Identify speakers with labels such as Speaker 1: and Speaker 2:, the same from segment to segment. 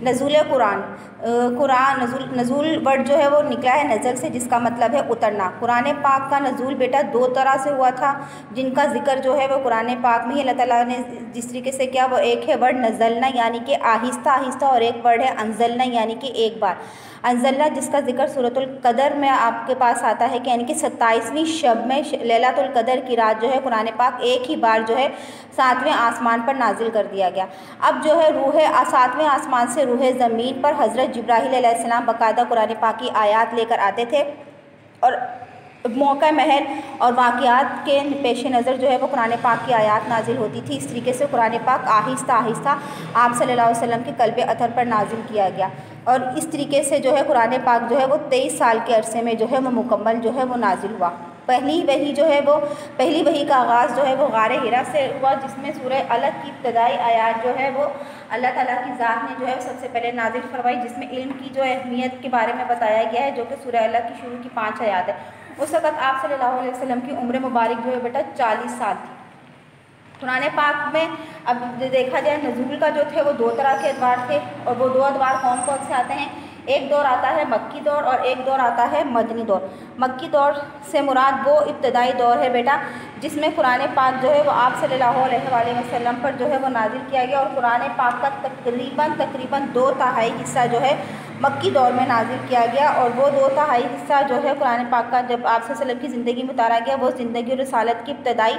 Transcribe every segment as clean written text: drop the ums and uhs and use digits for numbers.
Speaker 1: نزول قرآن نزول ورڈ جو ہے وہ نکلا ہے نزل سے، جس کا مطلب ہے اترنا۔ قرآن پاک کا نزول بیٹا دو طرح سے ہوا تھا، جن کا ذکر جو ہے وہ قرآن پاک میں ہی اللہ تعالیٰ نے جس طریقے سے کیا، وہ ایک ہے ورڈ نزلنا یعنی کہ آہستہ آہستہ، اور ایک ورڈ ہے انزلنا یعنی کہ ایک بار۔ انزلنا جس کا ذکر سورۃ القدر میں آپ کے پاس آتا ہے کہ یعنی کہ 27ویں شب میں لیلۃ القدر کی رات جو ہے قرآن پاک ایک ہی بار جو ہے 7ویں آسمان پر نازل کر دیا گیا۔ اب جو ہے 7ویں آسمان سے روح زمین پر حضرت جبرائیل علیہ السلام باقاعدہ قرآن پاک کی آیات لے کر آتے تھے، اور موقع محل اور واقعات کے پیش نظر جو ہے وہ قرآن پاک کی آیات نازل ہوتی تھی۔ اس طریقے سے قرآن پاک آہستہ آہستہ آپ صلی اللہ علیہ وسلم کے قلب اطہر پر نازل کیا گیا، اور اس طریقے سے جو ہے قرآن پاک جو ہے وہ 23 سال کے عرصے میں جو ہے وہ مکمل جو ہے وہ نازل ہوا۔ پہلی وحی کا آغاز جو ہے وہ غار حرا سے ہوا، جس میں سورہ الگ کی ابتدائی آیات جو ہے وہ اللہ تعالیٰ کی ذات نے جو ہے سب سے پہلے نازل فرمائی، جس میں علم کی جو اہمیت کے بارے میں بتایا گیا ہے، جو کہ سورہ الگ کی شروع کی 5 آیات ہے۔ اس وقت آپ صلی اللہ علیہ وسلم کی عمر مبارک جو ہے بیٹا 40 سال تھی۔ قرآن پاک میں اب دیکھا جائے نزول کا جو تھے وہ دو طرح کے ادوار تھے، اور وہ دو ادوار کون کون سے آتے ہیں؟ ایک دور آتا ہے مکی دور اور ایک دور آتا ہے مدنی دور۔ مکی دور سے مراد وہ ابتدائی دور ہے بیٹا جس میں قرآن پاک جو ہے وہ آپ صلی اللہ علیہ وآلہ وسلم پر جو ہے وہ نازل کیا گیا، اور قرآن پاک کا تقریباً 2/3 حصہ جو ہے مکی دور میں نازل کیا گیا، اور وہ 2/3 حصہ جو ہے قرآن پاک کا جب آپ صلی اللہ علیہ وسلم کی زندگی میں اتارا گیا، وہ زندگی اور رسالت کی ابتدائی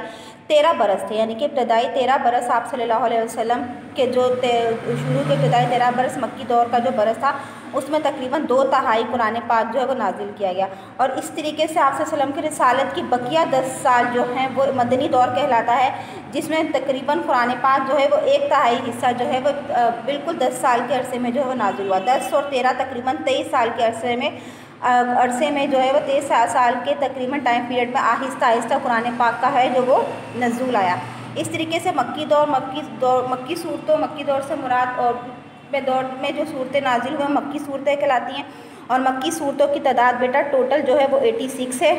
Speaker 1: 13 برس تھے، یعنی کہ ابتدائی 13 برس آپ صلی اللہ علیہ وسلم کے جو شروع کے ابتدائی 13 برس مکی دور کا جو برس تھا، اس میں تقریباً 2/3 قرآن پاک جو ہے وہ نازل کیا گیا، اور اس طریقے سے آپ صلی اللہ علیہ وسلم کی رسالت کی بقیہ 10 سال جو ہیں وہ مدنی دور کہلاتا ہے، جس میں تقریباً قرآن پاک جو ہے وہ 1/3 حصہ جو ہے وہ بالکل 10 سال کے عرصے میں جو ہے وہ نازل ہوا۔ 10 اور 13 تقریباً 23 سال کے عرصے میں جو ہے وہ 23 سال کے تقریباً ٹائم پیریڈ میں آہستہ آہستہ قرآن پاک کا ہے جو وہ نزول آیا۔ اس طریقے سے مکی دور سے مراد اور دور میں جو صورتیں نازل ہوئے مکی صورتیں کہلاتی ہیں، اور مکی صورتوں کی تعداد بیٹا ٹوٹل جو ہے وہ 86 ہے۔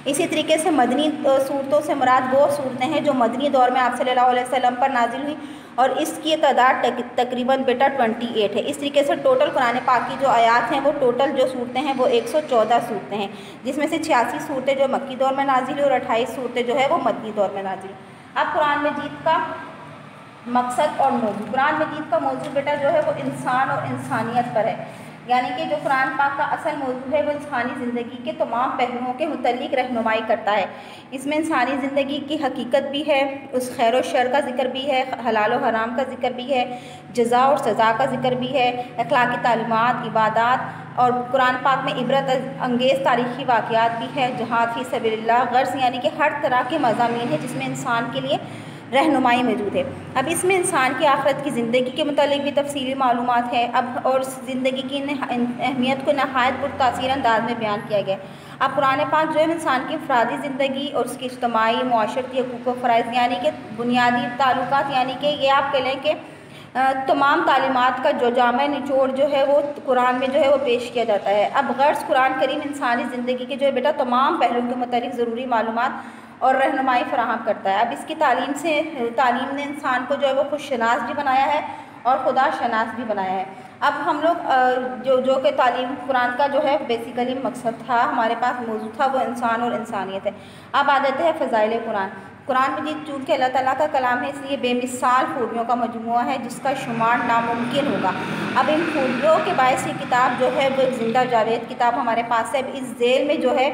Speaker 1: اسی طریقے سے مدنی صورتوں سے مراد وہ صورتیں ہیں جو مدنی دور میں آپ صلی اللہ علیہ وسلم پر نازل ہوئی، اور اس کی تعداد تقریباً بیٹا 28 ہے۔ اس طریقے سے ٹوٹل قرآن پاک کی جو آیات ہیں وہ ٹوٹل جو صورتیں ہیں وہ 114 صورتیں ہیں، جس میں سے 86 صورتیں جو مکی دور میں نازل ہوئی اور 28 صورتیں جو ہے وہ مدنی دور میں نازل ہوئی۔ اب قرآن مجید کا مقصد اور موضوع۔ قرآن مجید کا موضوع بیٹا جو ہے وہ انسان اور انسانیت پر ہے، یعنی کہ جو قرآن پاک کا اصل موضوع ہے وہ انسانی زندگی کے تمام پہلوؤں کے متعلق رہنمائی کرتا ہے۔ اس میں انسانی زندگی کی حقیقت بھی ہے، اس خیر و شر کا ذکر بھی ہے، حلال و حرام کا ذکر بھی ہے، جزا اور سزا کا ذکر بھی ہے، اخلاقی تعلیمات، عبادات، اور قرآن پاک میں عبرت انگیز تاریخی واقعات بھی ہے، جہاد فی سبیل اللہ، غرض یعنی کہ ہر طرح کے مضامین ہیں جس میں انسان کے لیے رہنمائی موجود ہے۔ اب اس میں انسان کی آخرت کی زندگی کے متعلق بھی تفصیلی معلومات ہے، اور زندگی کی اہمیت کو نہایت پرتاثیر انداز میں بیان کیا گیا۔ اب قرآن پاک جو ہے انسان کی انفرادی زندگی اور اس کی اجتماعی معاشرتی حقوق و فرائض یعنی کہ بنیادی تعلقات، یعنی کہ یہ آپ کہہ لیں کہ تمام تعلیمات کا جو جامع نچوڑ جو ہے وہ قرآن میں جو ہے وہ پیش کیا جاتا ہے۔ اب غرض قرآن کریم انسانی زندگی کے جو ہے بیٹا تمام پہلوؤں کے متعلق ضروری معلومات اور رہنمائی فراہم کرتا ہے۔ اب اس کی تعلیم نے انسان کو جو ہے وہ خود شناس بھی بنایا ہے اور خدا شناس بھی بنایا ہے۔ اب ہم لوگ جو کہ تعلیم قرآن کا جو ہے بیسیکلی مقصد تھا، ہمارے پاس موضوع تھا، وہ انسان اور انسانیت ہے۔ اب آ جاتے ہیں فضائل قرآن۔ قرآن مجید چونکہ اللہ تعالیٰ کا کلام ہے، اس لیے بے مثال خوبیوں کا مجموعہ ہے جس کا شمار ناممکن ہوگا۔ اب ان خوبیوں کے باعث یہ کتاب جو ہے وہ ایک زندہ جاوید کتاب ہمارے پاس ہے۔ اب اس ذیل میں جو ہے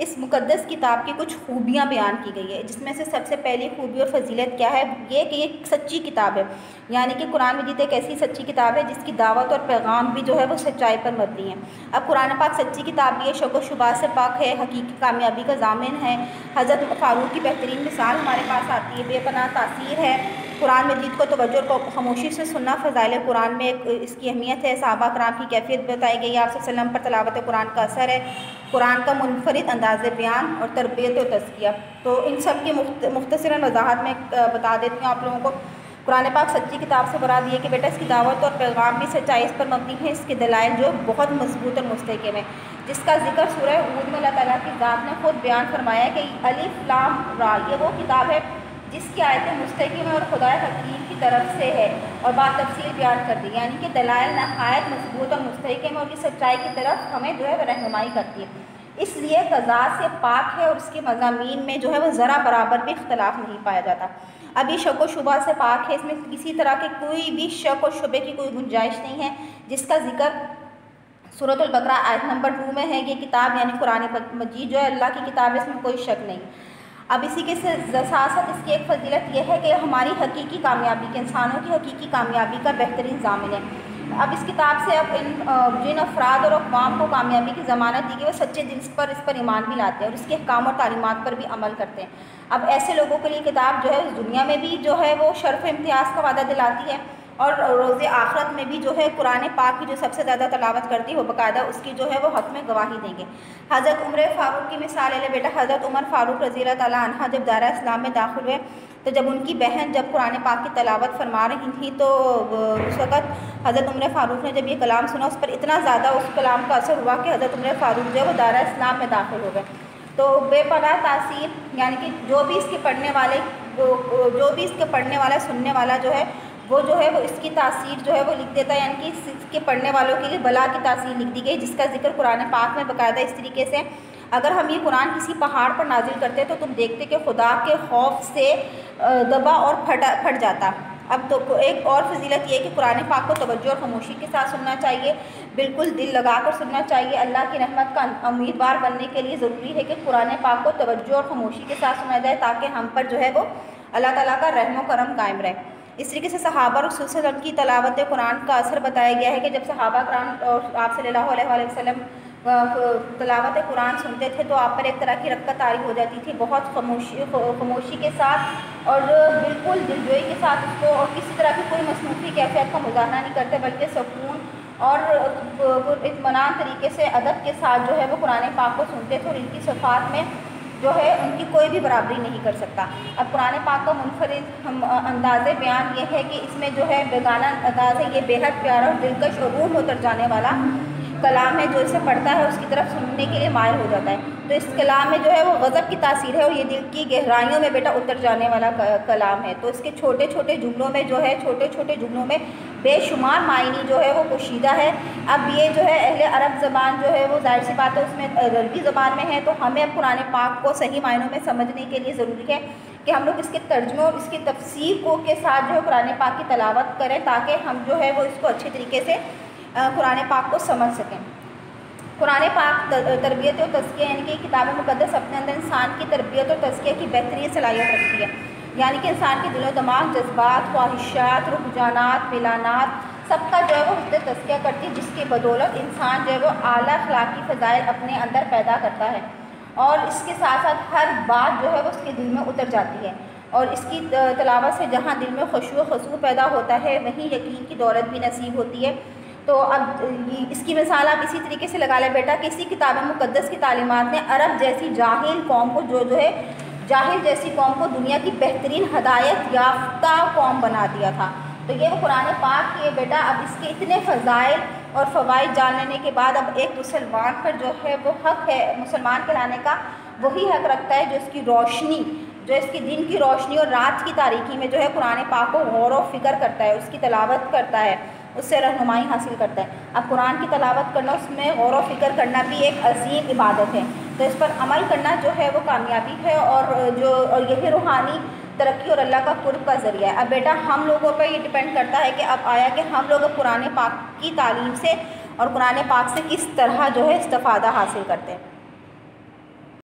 Speaker 1: اس مقدس کتاب کی کچھ خوبیاں بیان کی گئی ہے، جس میں سے سب سے پہلی خوبی اور فضیلت کیا ہے؟ یہ کہ یہ سچی کتاب ہے، یعنی کہ قرآن مجید ایک ایسی سچی کتاب ہے جس کی دعوت اور پیغام بھی جو ہے وہ سچائی پر مبنی ہے۔ اب قرآن پاک سچی کتاب بھی ہے، شک و شبہات سے پاک ہے، حقیقی کامیابی کا ضامن ہے۔ حضرت فاروق کی بہترین مثال ہمارے پاس آتی ہے، بے پناہ تاثیر ہے۔ قرآن مجید کو توجہ اور خاموشی سے سننا فضائل قرآن میں اس کی اہمیت ہے۔ صحابہ کرام کی کیفیت بتائی گئی ہے، آپ صلی اللہ علیہ وسلم پر تلاوت قرآن کا اثر ہے، قرآن کا منفرد انداز بیان اور تربیت و تزکیہ۔ تو ان سب کی مختصراً وضاحت میں بتا دیتی ہوں آپ لوگوں کو۔ قرآن پاک سچی کتاب سے مراد یہ کہ بیٹا اس کی دعوت اور پیغام بھی سچائی اس پر مبنی ہے، اس کے دلائل جو بہت مضبوط اور مستحکم ہے، جس کا ذکر سورہ ہود میں اللہ تعالیٰ کی ذات نے خود بیان فرمایا ہے کہ الف لام را، یہ وہ کتاب ہے جس کی آیتیں مستحکم اور خدا حکیم کی طرف سے ہے اور بات تفصیل بیان کر دی، یعنی کہ دلائل نہایت مضبوط اور مستحکم اور کی سچائی کی طرف ہمیں جو ہے رہنمائی کرتی ہے، اس لیے تضاد سے پاک ہے اور اس کے مضامین میں جو ہے وہ ذرا برابر بھی اختلاف نہیں پایا جاتا۔ اب یہ شک و شبہ سے پاک ہے، اس میں کسی طرح کے کوئی بھی شک و شبے کی کوئی گنجائش نہیں ہے، جس کا ذکر سورۃ البقرہ آیت نمبر 2 میں ہے۔ یہ کتاب یعنی قرآن مجید جو ہے اللہ کی کتاب ہے، اس میں کوئی شک نہیں۔ اب اسی کے ساتھ ساتھ اس کی ایک فضیلت یہ ہے کہ ہماری حقیقی کامیابی کے، انسانوں کی حقیقی کامیابی کا بہترین ضامن ہے۔ اب اس کتاب سے اب جن افراد اور اقوام کو کامیابی کی ضمانت دی گئی وہ سچے دل پر اس پر ایمان بھی لاتے ہیں اور اس کے احکام اور تعلیمات پر بھی عمل کرتے ہیں۔ اب ایسے لوگوں کے لیے کتاب جو ہے اس دنیا میں بھی جو ہے وہ شرف امتیاز کا وعدہ دلاتی ہے، اور روز آخرت میں بھی جو ہے قرآن پاک کی جو سب سے زیادہ تلاوت کرتی ہے وہ باقاعدہ اس کی جو ہے وہ حق میں گواہی دیں گے۔ حضرت عمر فاروق کی مثال لے بیٹا، حضرت عمر فاروق رضی اللہ تعالیٰ عنہ جب دائرہ اسلام میں داخل ہوئے تو جب ان کی بہن جب قرآن پاک کی تلاوت فرما رہی تھیں تو اس وقت حضرت عمر فاروق نے جب یہ کلام سنا، اس پر اتنا زیادہ اس کلام کا اثر ہوا کہ حضرت عمر فاروق جو ہے وہ دائرہ اسلام میں داخل ہو گئے۔ تو بے پناہ تاثیر، یعنی کہ جو بھی اس کے پڑھنے والا سننے والا جو ہے وہ اس کی تاثیر جو ہے وہ لکھ دیتا ہے، یعنی کہ اس کے پڑھنے والوں کے لیے بلا کی تاثیر لکھ دی گئی، جس کا ذکر قرآن پاک میں باقاعدہ اس طریقے سے اگر ہم یہ قرآن کسی پہاڑ پر نازل کرتے تو تم دیکھتے کہ خدا کے خوف سے دبا اور پھٹ جاتا۔ اب تو ایک اور فضیلت یہ ہے کہ قرآن پاک کو توجہ اور خاموشی کے ساتھ سننا چاہیے، بالکل دل لگا کر سننا چاہیے۔ اللہ کی رحمت کا امیدوار بننے کے لیے ضروری ہے کہ قرآن پاک کو توجہ اور خاموشی کے ساتھ سنا جائے تاکہ ہم پر جو ہے وہ اللہ تعالیٰ کا رحم و کرم قائم رہے۔ اس طریقے سے صحابہ اور رسول صلی اللہ علیہ وسلم کی تلاوت قرآن کا اثر بتایا گیا ہے کہ جب صحابہ کرام اور آپ صلی اللہ علیہ وسلم تلاوت قرآن سنتے تھے تو آپ پر ایک طرح کی رکت طاری ہو جاتی تھی، بہت خاموشی کے ساتھ اور بالکل دلجوئی کے ساتھ اس کو، اور کسی طرح کی کوئی مصنوعی کیفیت کا مظاہرہ نہیں کرتے بلکہ سکون اور اطمینان طریقے سے ادب کے ساتھ جو ہے وہ قرآن پاک کو سنتے تھے، اور ان کی صفات میں جو ہے ان کی کوئی بھی برابری نہیں کر سکتا۔ اب قرآن پاک کا منفرد انداز بیان یہ ہے کہ اس میں جو ہے بیگانہ انداز ہے، یہ بے حد پیارا اور دلکش اور روح میں اتر جانے والا کلام ہے، جو اسے پڑھتا ہے اس کی طرف سننے کے لیے مائل ہو جاتا ہے۔ تو اس کلام میں جو ہے وہ غضب کی تاثیر ہے اور یہ دل کی گہرائیوں میں بیٹا اتر جانے والا کلام ہے۔ تو اس کے چھوٹے چھوٹے جملوں میں بے شمار معنی جو ہے وہ پوشیدہ ہے۔ اب یہ جو ہے اہل عرب زبان جو ہے وہ ظاہر سی بات ہے اس میں عربی زبان میں ہے، تو ہمیں اب قرآن پاک کو صحیح معنوں میں سمجھنے کے لیے ضروری ہے کہ ہم لوگ اس کے ترجمے اور اس کی تفسیر کے ساتھ جو ہے قرآن پاک کی تلاوت کریں تاکہ ہم جو ہے وہ اس کو اچھے طریقے سے قرآن پاک کو سمجھ سکیں۔ قرآن پاک تربیت و تزکیہ، یعنی کہ کتاب مقدس اپنے اندر انسان کی تربیت اور تزکیہ کی بہترین صلاحیت رکھتی ہے، یعنی کہ انسان کے دل و دماغ، جذبات، خواہشات، رجحانات، میلانات سب کا جو ہے وہ حفظ تزکیہ کرتی ہے، جس کی بدولت انسان جو ہے وہ اعلیٰ اخلاقی فضائل اپنے اندر پیدا کرتا ہے، اور اس کے ساتھ ساتھ ہر بات جو ہے وہ اس کے دل میں اتر جاتی ہے، اور اس کی تلاوت سے جہاں دل میں خشوع و خضوع پیدا ہوتا ہے وہیں یقین کی دولت بھی نصیب ہوتی ہے۔ تو اب اس کی مثال آپ اسی طریقے سے لگا لیں بیٹا کہ اسی کتاب مقدس کی تعلیمات نے عرب جیسی جاہل قوم کو جاہل جیسی قوم کو دنیا کی بہترین ہدایت یافتہ قوم بنا دیا تھا۔ تو یہ وہ قرآن پاک کی بیٹا اب اس کے اتنے فضائل اور فوائد جان لینے کے بعد اب ایک مسلمان پر جو ہے وہ حق ہے مسلمان کہلانے کا، وہی حق رکھتا ہے جو اس کی روشنی، جو اس کی دن کی روشنی اور رات کی تاریکی میں جو ہے قرآن پاک کو غور و فکر کرتا ہے، اس کی تلاوت کرتا ہے، اس سے رہنمائی حاصل کرتا ہے۔ اب قرآن کی تلاوت کرنا، اس میں غور و فکر کرنا بھی ایک عظیم عبادت ہے، تو اس پر عمل کرنا جو ہے وہ کامیابی ہے اور یہی روحانی ترقی اور اللہ کا قرب کا ذریعہ ہے۔ اب بیٹا ہم لوگوں پر یہ ڈیپینڈ کرتا ہے کہ اب آیا کہ ہم لوگ قرآن پاک کی تعلیم سے اور قرآن پاک سے کس طرح جو ہے استفادہ حاصل کرتے ہیں۔